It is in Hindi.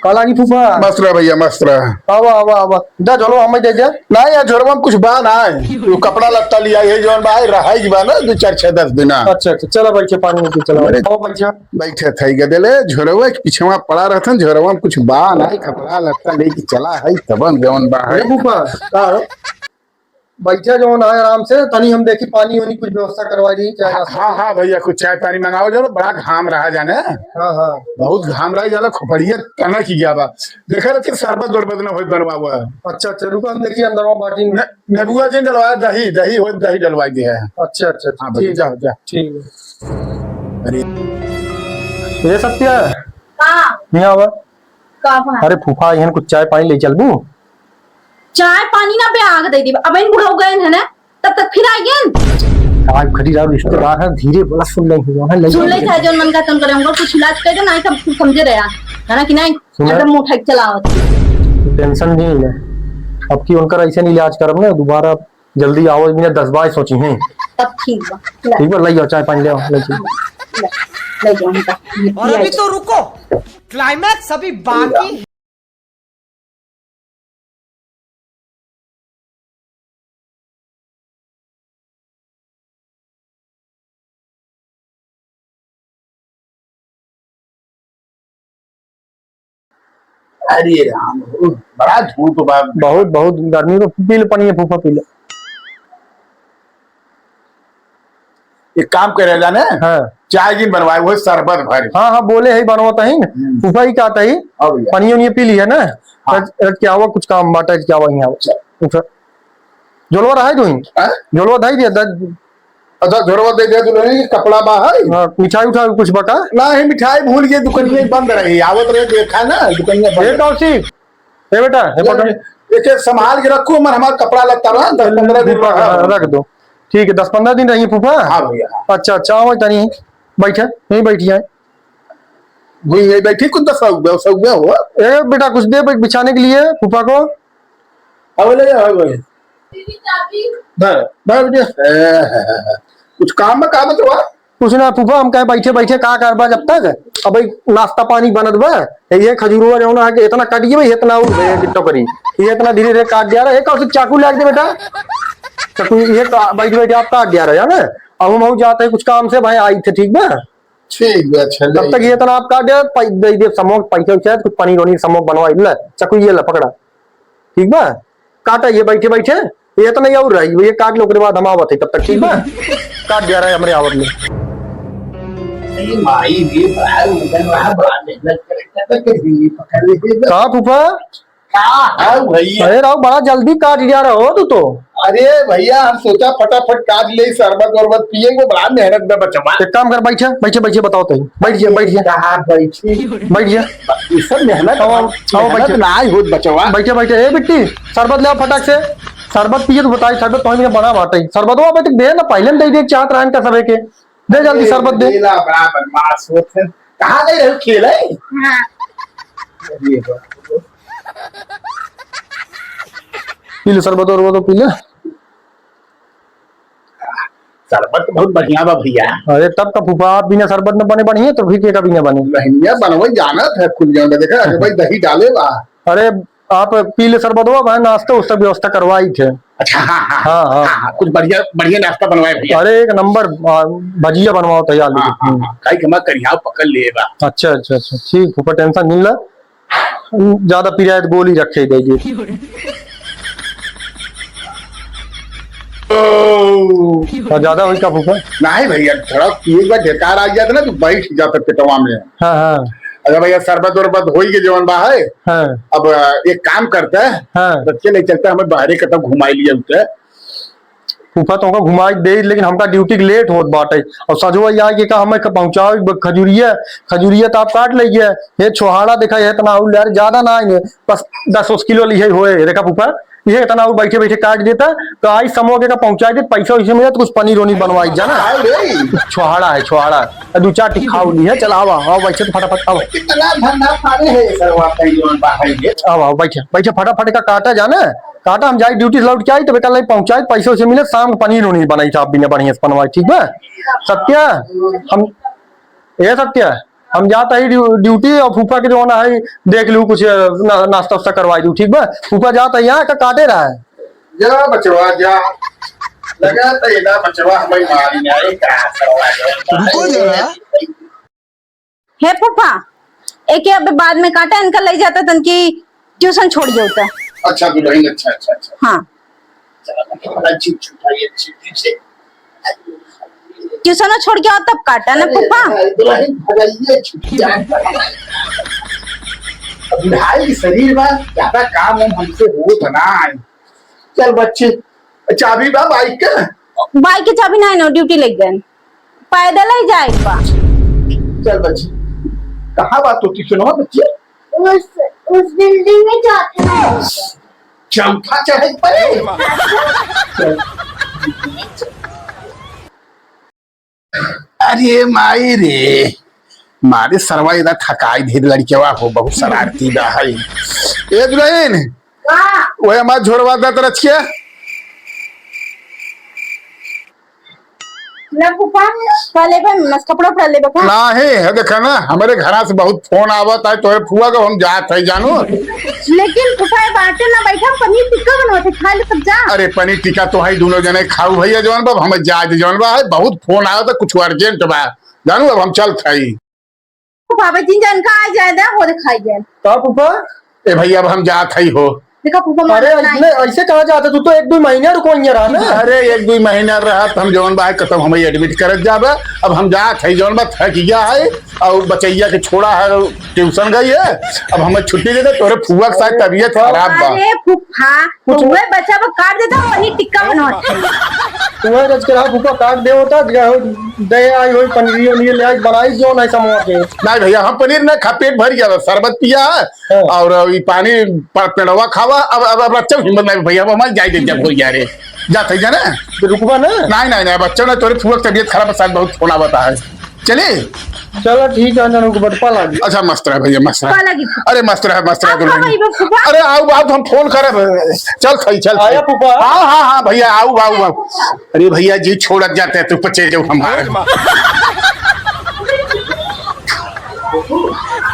काला की फूफा मस्त रहा भैया मस्त रहा। आवा आवा आवा जा चलो हम दे जा ना यार झोरवा में कुछ बा ना वो कपड़ा लत्ता लिया ये जौन बा रहा ही बा ना 2 4 6 10 दिन। अच्छा अच्छा चला बैठे पानी में चला आओ बैठा बैठे थे गदेले झोरवा के पीछे पड़ा रहता झोरवा में कुछ बा ना कपड़ा लत्ता लेके चला है तबन जौन बा है। फूफा का बैठा जो ना आराम से तनी हम देखी पानी वानी कुछ व्यवस्था करवा दी चाय नाश्ता। हाँ हाँ भैया कुछ चाय पानी मंगाओ जरा बड़ा घाम रहा जाने। हाँ हाँ बहुत घाम रहा जाला खोपड़िया तना की गया बा देखा रहे शरबत दरबत ना हो बनवा हुआ। अच्छा अच्छा रुको हम देखिए अंदर में बाटी में नेबुआ जी डलवाया दही दही हो दही डलवाई दिया है। अच्छा अच्छा हाँ ठीक भैया जाओ जा ठीक है। अरे ये सत्या हाँ यहाँ आवा का बना अरे फूफा यहाँ कुछ चाय पानी ले चल बू चाय पानी ना पे आग दे दी अब इन बुढ़ा हो गए है ना तब तक फिर आइए आज खड़ी राव रिश्तेदार है धीरे बोला सुन नहीं हुआ है सुन ले था जो मन का तन करे हमको कुछ इलाज कर दे ना सब समझे रहे है ना कि नहीं सुना। एकदम मुंह ठक चलाओ टेंशन नहीं है अब की उनका ऐसे नहीं इलाज करब ना दोबारा जल्दी आओ मैंने 10 बार सोची है तब ठीक बा ठीक है ले जाओ चाय पानी ले आओ ले जाओ ले जाओ उनका और अभी तो रुको क्लाइमैक्स अभी बाकी है। अरे राम बड़ा धूप बा बहुत बहुत गर्मी में पी ले पानी है फूफा पी ले। एक काम करे जाने हाँ चाय जिन बनवाए वो शरबत भर। हाँ हाँ बोले है बनवाता ही फूफा ही कहता ही अब भैया पानी उनी पी ली है ना हाँ। क्या हुआ कुछ काम बाटा क्या हुआ यहाँ जोलवा रहा है तू हाँ? जोलवा धाई दिया अच्छा झोरवा दे दिया तूने कपड़ा बा है मिठाई उठा कुछ बका ना ही मिठाई भूल गए दुकान में बंद रही आवत रहे देखा ना दुकान में ये कौशिक ए बेटा ए बेटा देखे संभाल के रखो मन हमारा कपड़ा लगता रहा 10 15 दिन रख दो ठीक है 10-15 दिन रही फूफा। हाँ भैया अच्छा अच्छा आओ तनी बैठे यहीं बैठी है वही बैठी कुछ 10 रुपया हुआ ए बेटा कुछ दे बिछाने के लिए फूफा को अब ले जाओ कुछ काम में काम तो कुछ ना फूफा हम कहे बैठे बैठे का करबा जब तक अब नाश्ता पानी बनत बा ये खजूरवा जो ना इतना काटिए भाई इतना गिट्टो करी ये इतना धीरे धीरे काट दिया रहा है चाकू लाग दे बेटा चाकू ये बैठे बैठे आप काट दिया रहा है ना अब हम जाते हैं कुछ काम से भाई आई थे ठीक बा ठीक है अच्छा तब तक ये इतना आप काट दिया समोक पैसे कुछ पनीर वनीर समोक बनवा ले चाकू ये ला पकड़ा ठीक बा काटा ये बैठे बैठे ये तो नहीं और रही ये काट लो के बाद हम आवत है तब तक ठीक बा काट दिया रहा है हमारे आवत में माई भी बड़ा बड़ा मेहनत करता कहा फूफा भैया अरे राव बड़ा जल्दी काट दिया रहा हो तू तो अरे भैया हम सोचा फटाफट काट ले शरबत वरबत पिएंगे बड़ा मेहनत में बचवा एक काम कर बैठे बैठे बैठे बताओ तो बैठ जा बैठ जा कहाँ बैठी बैठ जा ये सब मेहनत बैठे। ना ही होत बचवा बैठे बैठे ए बिट्टी शरबत ले आओ फटाक से शरबत पिए तो बताई शरबत तो ही बना बाटे शरबत वो बेटे दे ना पहले दे दे चाहत रहन का सबे के दे जल्दी शरबत दे बड़ा बदमाश होते कहाँ गए रहे खेले हाँ पी ले शरबत और वो तो पी ले शरबत बहुत बढ़िया बा भैया अरे तब का फूफा आप बिना शरबत न बने बढ़िया तो फिर क्या बिना बने बढ़िया बनवा जाना था खुल जाऊंगा देखा अरे भाई दही डाले बा अरे आप पी ले शरबत हुआ भाई नाश्ता उसका व्यवस्था करवाई थे अच्छा हाँ हाँ हाँ हाँ हाँ कुछ बढ़िया बढ़िया नाश्ता बनवाए भैया अरे एक नंबर भजिया बनवाओ तैयार हाँ हाँ हाँ कहीं कमा करिया पकड़ ले बा अच्छा अच्छा अच्छा ठीक फूफा टेंशन नहीं ला ज्यादा पिरायत गोली रखे देगी ज्यादा हुई का फूफा नहीं भैया थोड़ा एक बार ढेकार आ गया था ना तो बैठ जाता पेटवा में। हाँ हाँ अगर भैया शरबत वरबत हो ही जवन बा है हाँ अब एक काम करता है हाँ बच्चे नहीं चलता हमें बाहर कतम घुमाई लिया उसे फूफा तो घुमाई दे लेकिन हमका ड्यूटी लेट होत बाटे और सजवा या के का हमें पहुंचाओ खजूरिया खजूरिया तो आप काट लीजिए ये छोहाड़ा देखा है इतना और यार ज्यादा ना आएंगे बस 10 किलो लिए होए देखा फूफा ये इतना और बैठे बैठे काट देता तो आई समोह के का पहुंचा दे पैसा वैसे मिले तो कुछ पनीर वनीर बनवाई जाना छोहाड़ा है छोहाड़ा 2-4 टिक्का ली है चल आओ आओ बैठे तो फटाफट आओ कितना धंधा पानी है सर वापस जवन बा है आओ आओ बैठे बैठे फटाफट का काटा जाना काटा हम जाए ड्यूटी लौट के आई तो कल पहुंचाए पैसे से मिले शाम को पनीर वनीर बनाई था आप बिना बढ़िया से बनवाई ठीक है सत्या हम ये सत्या हम जाता ही ड्यूटी और फूफा के जो ना है देख लू कुछ नाश्ता वास्ता करवाई दू ठीक बा। फूफा जाता यहाँ का काटे रहा है। जा बचवा जा, लगा तेरा बचवा हमें मारी आए का रुको जरा। हे फूफा एक अब बाद में काटा इनका ले जाता तन की ट्यूशन छोड़ होता। अच्छा दुल्हन, अच्छा अच्छा अच्छा। हाँ चला चीज छुटाई अच्छी से ट्यूशन छोड़ के आओ तब काटा ना फूफा। दुल्हन भगाइए छुट्टी भाई शरीर में ज्यादा काम हमसे हो तो ना। चल बच्चे चाबी बा बाइक का। बाइक की चाबी नहीं ना ड्यूटी लग गए पैदल ही जाएगा। चल बच्चे कहाँ बात होती सुनो बच्चे। उस बिल्डिंग में जाते हैं। चौथा चढ़े पड़े। अरे माई रे मारे सरवा इधर थकाई धीर लड़केवा हो बहुत शरारती बा है। ए दुल्हन वो हमार झोड़वा दा तरह छिया। ना फूफा पहले कपड़ा पहन ले बका ना है देखा ना हमारे घरा से बहुत फोन आवत है तोरे फुआ को हम जात है जानू। लेकिन फूफा बाटे ना बैठा पनीर टिक्का बनवाते खा ले तब जा। अरे पनीर टिक्का तो है दोनों जने खाऊ भैया जवान बाब हमें जात जवान बा है बहुत फोन आया था कुछ अर्जेंट बा जानू अब हम चल थई। फूफा बे तीन जन का आ जाए हो दिखाई जाए। का फूफा ए भैया अब हम जात है हो। देखा फूफा अरे ऐसे कहाँ जाता तू तो 1-2 महीने रुको रहा ना। अरे 1-2 महीना रहा हम जौन बा कतम हमें एडमिट करत जाबे। अब हम जात है जौन बा थक गया है और बचैया के छोड़ा है ट्यूशन गई है। अब हमें छुट्टी दे दे तोरे फुआ के साथ तबीयत खराब बा। अरे फूफा वो बच्चा को काट देता पनीर टिक्का बनवाते। तुम्हें रच के फूफा काट दे होता दे आई हो पनीर वनीर ले आई बनाई जो नहीं समझ के। नहीं भैया हम पनीर ना खा पेट भर गया शरबत पिया है और ये पानी पेड़वा खावा। अब बच्चा हिम्मत नहीं भैया हमारे जाए दे जब हो गया रे जाते जाना रुकवा ना। नहीं बच्चों ने तोरे फुआ तबीयत खराब साथ बहुत फोन बता है। चले चलो ठीक है ना बटपा लागी। अच्छा मस्त रहा भैया मस्त पा लगी। रहा। अरे मस्त रहा फूफा। अरे आओ आओ हम फोन करे चल खई चल आया फूफा। हाँ भैया आओ आओ आओ। अरे भैया जी छोड़त जाते हैं तू पचे जाओ हमारे।